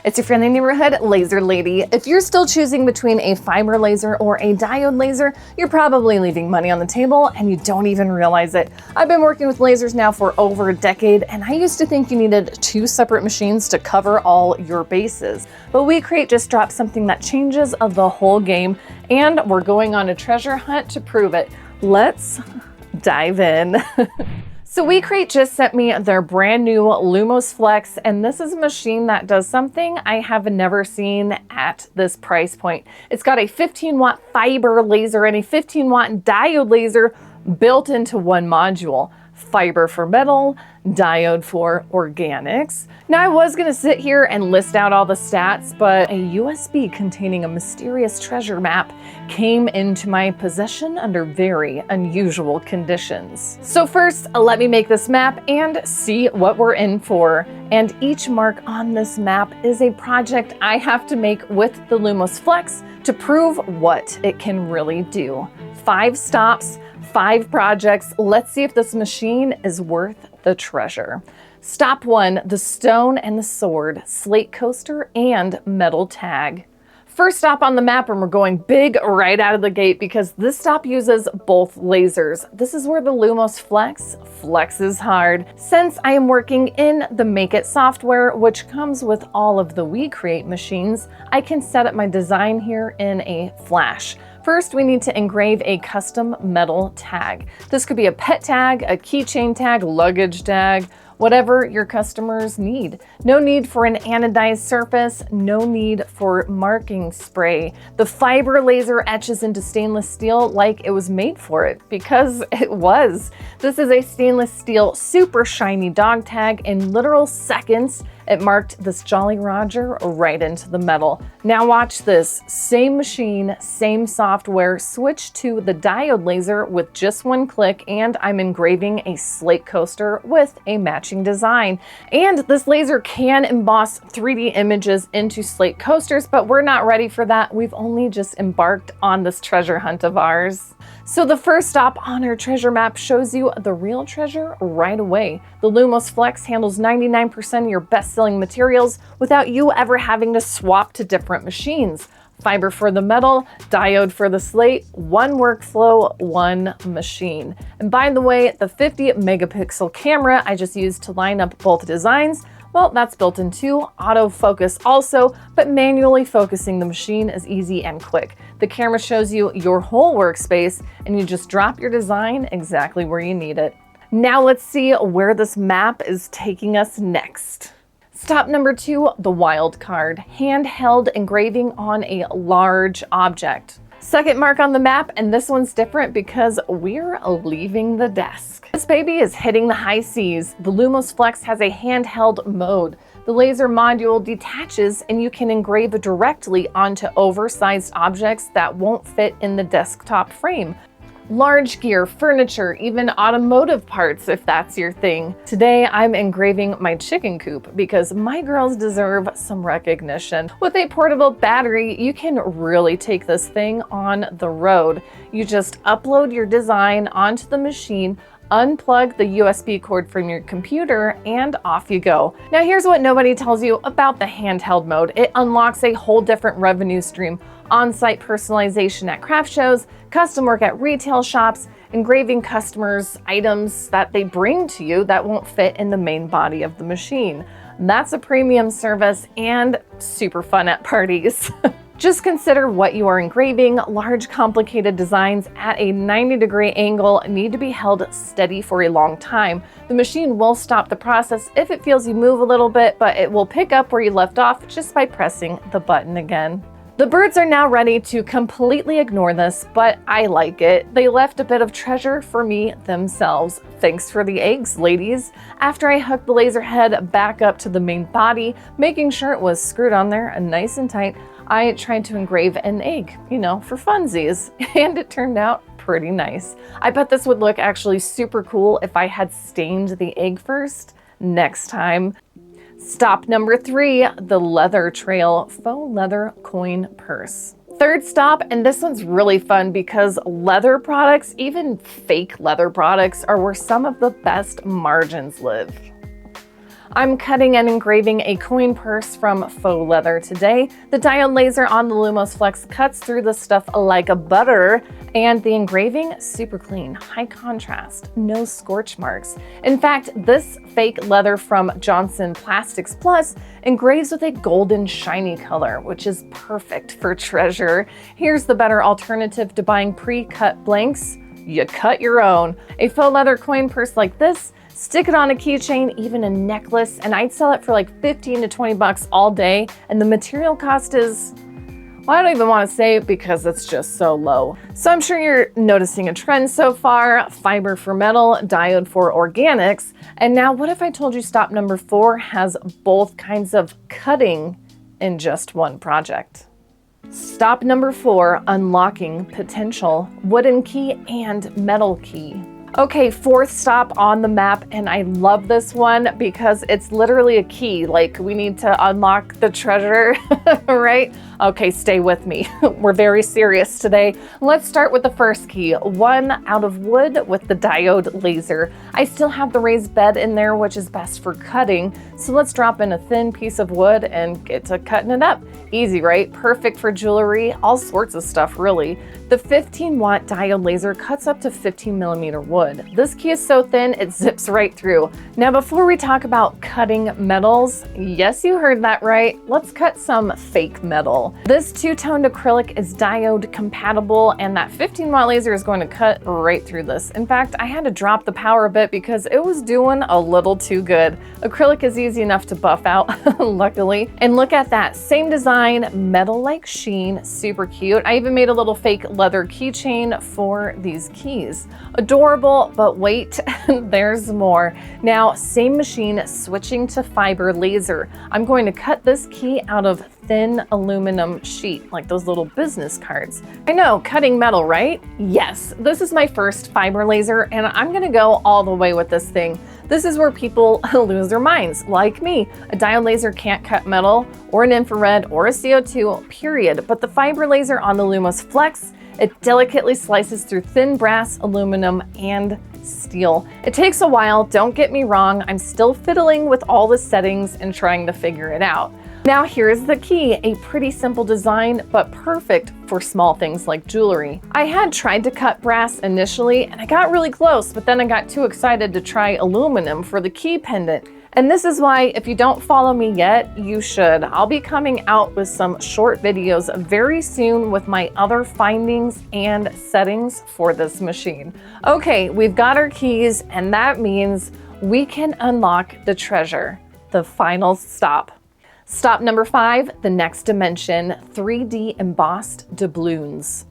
It's your friendly neighborhood laser lady. If you're still choosing between a fiber laser or a diode laser, you're probably leaving money on the table and you don't even realize it. I've been working with lasers now for over a decade, and I used to think you needed 2 separate machines to cover all your bases. But WeCreat just dropped something that changes the whole game, and we're going on a treasure hunt to prove it. Let's dive in. So WeCreat just sent me their brand new Lumos Flex, and this is a machine that does something I have never seen at this price point. It's got a 15-watt fiber laser and a 15-watt diode laser built into one module. Fiber for metal, diode for organics. Now I was gonna sit here and list out all the stats, but a USB containing a mysterious treasure map came into my possession under very unusual conditions. So first, let me make this map and see what we're in for. And each mark on this map is a project I have to make with the Lumos Flex to prove what it can really do. 5 stops, 5 projects. Let's see if this machine is worth the treasure. Stop 1, the stone and the sword, slate coaster, and metal tag. First stop on the map, and we're going big right out of the gate because this stop uses both lasers. This is where the Lumos Flex flexes hard. Since I am working in the Make It software, which comes with all of the WeCreat machines, I can set up my design here in a flash. First, we need to engrave a custom metal tag. This could be a pet tag, a keychain tag, luggage tag, whatever your customers need. No need for an anodized surface, no need for marking spray. The fiber laser etches into stainless steel like it was made for it, because it was. This is a stainless steel super shiny dog tag. In literal seconds, it marked this Jolly Roger right into the metal. Now watch this. Same machine, same software, switch to the diode laser with just 1 click, and I'm engraving a slate coaster with a matching design. And this laser can emboss 3D images into slate coasters, but we're not ready for that. We've only just embarked on this treasure hunt of ours. So the first stop on our treasure map shows you the real treasure right away. The Lumos Flex handles 99% of your best-selling materials without you ever having to swap to different machines. Fiber for the metal, diode for the slate, 1 workflow, 1 machine. And by the way, the 50 megapixel camera I just used to line up both designs, well, that's built into autofocus also, but manually focusing the machine is easy and quick. The camera shows you your whole workspace, and you just drop your design exactly where you need it. Now let's see where this map is taking us next. Stop number 2, the wild card, handheld engraving on a large object. Second mark on the map, and this one's different because we're leaving the desk. This baby is hitting the high seas. The Lumos Flex has a handheld mode. The laser module detaches and you can engrave directly onto oversized objects that won't fit in the desktop frame. Large gear, furniture, even automotive parts if that's your thing. Today I'm engraving my chicken coop because my girls deserve some recognition. With a portable battery, you can really take this thing on the road. You just upload your design onto the machine, unplug the USB cord from your computer, and off you go. Now here's what nobody tells you about the handheld mode. It unlocks a whole different revenue stream. On-site personalization at craft shows, custom work at retail shops, engraving customers' items that they bring to you that won't fit in the main body of the machine. That's a premium service and super fun at parties. Just consider what you are engraving. Large, complicated designs at a 90-degree angle need to be held steady for a long time. The machine will stop the process if it feels you move a little bit, but it will pick up where you left off just by pressing the button again. The birds are now ready to completely ignore this, but I like it. They left a bit of treasure for me themselves. Thanks for the eggs, ladies. After I hooked the laser head back up to the main body, making sure it was screwed on there and nice and tight, I tried to engrave an egg, for funsies, and it turned out pretty nice. I bet this would look actually super cool if I had stained the egg first. Next time. Stop number 3, the leather trail, faux leather coin purse. Third stop, and this one's really fun because leather products, even fake leather products, are where some of the best margins live. I'm cutting and engraving a coin purse from faux leather today. The diode laser on the Lumos Flex cuts through the stuff like a butter, and the engraving, super clean, high contrast, no scorch marks. In fact, this fake leather from Johnson Plastics Plus engraves with a golden shiny color, which is perfect for treasure. Here's the better alternative to buying pre-cut blanks. You cut your own. A faux leather coin purse like this, stick it on a keychain, even a necklace, and I'd sell it for like 15 to 20 bucks all day. And the material cost is, well, I don't even want to say it because it's just so low. So I'm sure you're noticing a trend so far: fiber for metal, diode for organics. And now what if I told you stop number 4 has both kinds of cutting in just one project? Stop number 4, unlocking potential, wooden key and metal key. Okay, 4th stop on the map, and I love this one because it's literally a key. Like, we need to unlock the treasure, right? Okay, stay with me. We're very serious today. Let's start with the first key, one out of wood with the diode laser. I still have the raised bed in there, which is best for cutting. So let's drop in a thin piece of wood and get to cutting it up. Easy, right? Perfect for jewelry, all sorts of stuff, really. The 15-watt diode laser cuts up to 15mm wood. This key is so thin, it zips right through. Now, before we talk about cutting metals, yes, you heard that right, let's cut some fake metal. This two-toned acrylic is diode compatible, and that 15-watt laser is going to cut right through this. In fact, I had to drop the power a bit because it was doing a little too good. Acrylic is easy enough to buff out, luckily. And look at that, same design, metal-like sheen, super cute. I even made a little fake leather keychain for these keys. Adorable, but wait, there's more. Now, same machine, switching to fiber laser. I'm going to cut this key out of thin aluminum sheet, like those little business cards. I know, cutting metal, right? Yes, this is my first fiber laser, and I'm gonna go all the way with this thing. This is where people lose their minds, like me. A diode laser can't cut metal, or an infrared, or a CO2, period. But the fiber laser on the Lumos Flex, it delicately slices through thin brass, aluminum, and steel. It takes a while, don't get me wrong. I'm still fiddling with all the settings and trying to figure it out. Now here's the key, a pretty simple design, but perfect for small things like jewelry. I had tried to cut brass initially, and I got really close, but then I got too excited to try aluminum for the key pendant. And this is why, if you don't follow me yet, you should. I'll be coming out with some short videos very soon with my other findings and settings for this machine. Okay, we've got our keys, and that means we can unlock the treasure. The final stop. Stop number 5, the next dimension, 3D embossed doubloons.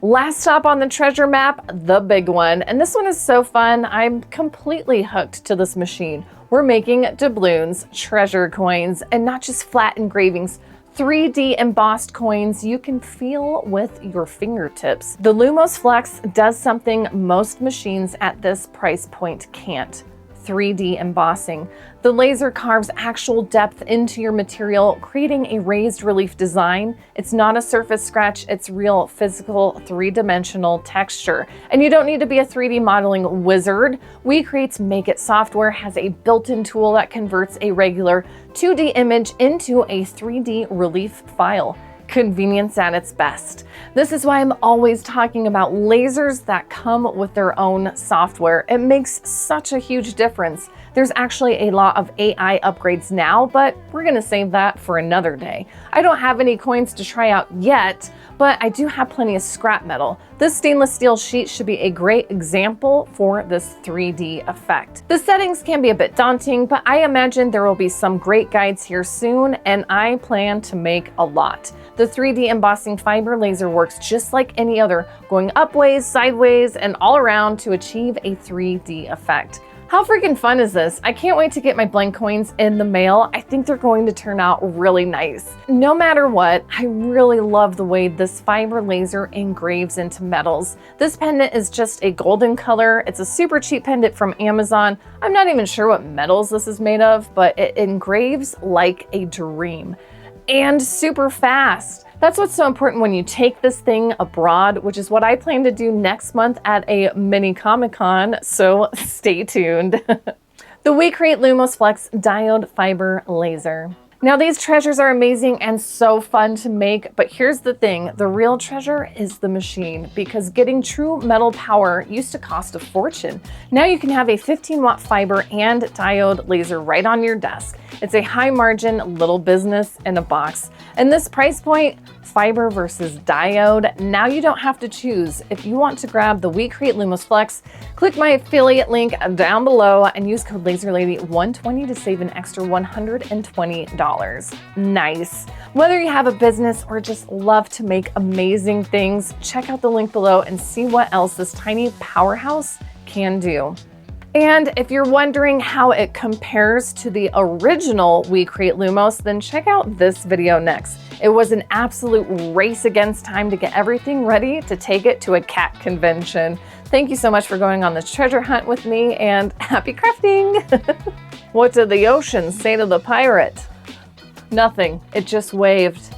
Last stop on the treasure map, the big one. And this one is so fun. I'm completely hooked to this machine. We're making doubloons, treasure coins, and not just flat engravings, 3D embossed coins you can feel with your fingertips. The Lumos Flex does something most machines at this price point can't: 3D embossing. The laser carves actual depth into your material, creating a raised relief design. It's not a surface scratch, it's real physical 3-dimensional texture. And you don't need to be a 3D modeling wizard. WeCreat's Make It software has a built-in tool that converts a regular 2D image into a 3D relief file. Convenience at its best. This is why I'm always talking about lasers that come with their own software. It makes such a huge difference. There's actually a lot of AI upgrades now, but we're gonna save that for another day. I don't have any coins to try out yet, but I do have plenty of scrap metal. This stainless steel sheet should be a great example for this 3D effect. The settings can be a bit daunting, but I imagine there will be some great guides here soon, and I plan to make a lot. The 3D embossing fiber laser works just like any other, going upways, sideways, and all around to achieve a 3D effect. How freaking fun is this? I can't wait to get my blank coins in the mail. I think they're going to turn out really nice. No matter what, I really love the way this fiber laser engraves into metals. This pendant is just a golden color. It's a super cheap pendant from Amazon. I'm not even sure what metals this is made of, but it engraves like a dream. And super fast. That's what's so important when you take this thing abroad, which is what I plan to do next month at a mini Comic-Con, so stay tuned. The WeCreat Lumos Flex diode fiber laser. Now these treasures are amazing and so fun to make, but here's the thing, the real treasure is the machine, because getting true metal power used to cost a fortune. Now you can have a 15-watt fiber and diode laser right on your desk. It's a high margin little business in a box. And this price point, fiber versus diode, now you don't have to choose. If you want to grab the WeCreat Lumos Flex, click my affiliate link down below and use code LaserLady120 to save an extra $120. Nice. Whether you have a business or just love to make amazing things, check out the link below and see what else this tiny powerhouse can do. And if you're wondering how it compares to the original WeCreat Lumos, then check out this video next. It was an absolute race against time to get everything ready to take it to a cat convention. Thank you so much for going on this treasure hunt with me, and happy crafting! What did the ocean say to the pirate? Nothing, it just waved.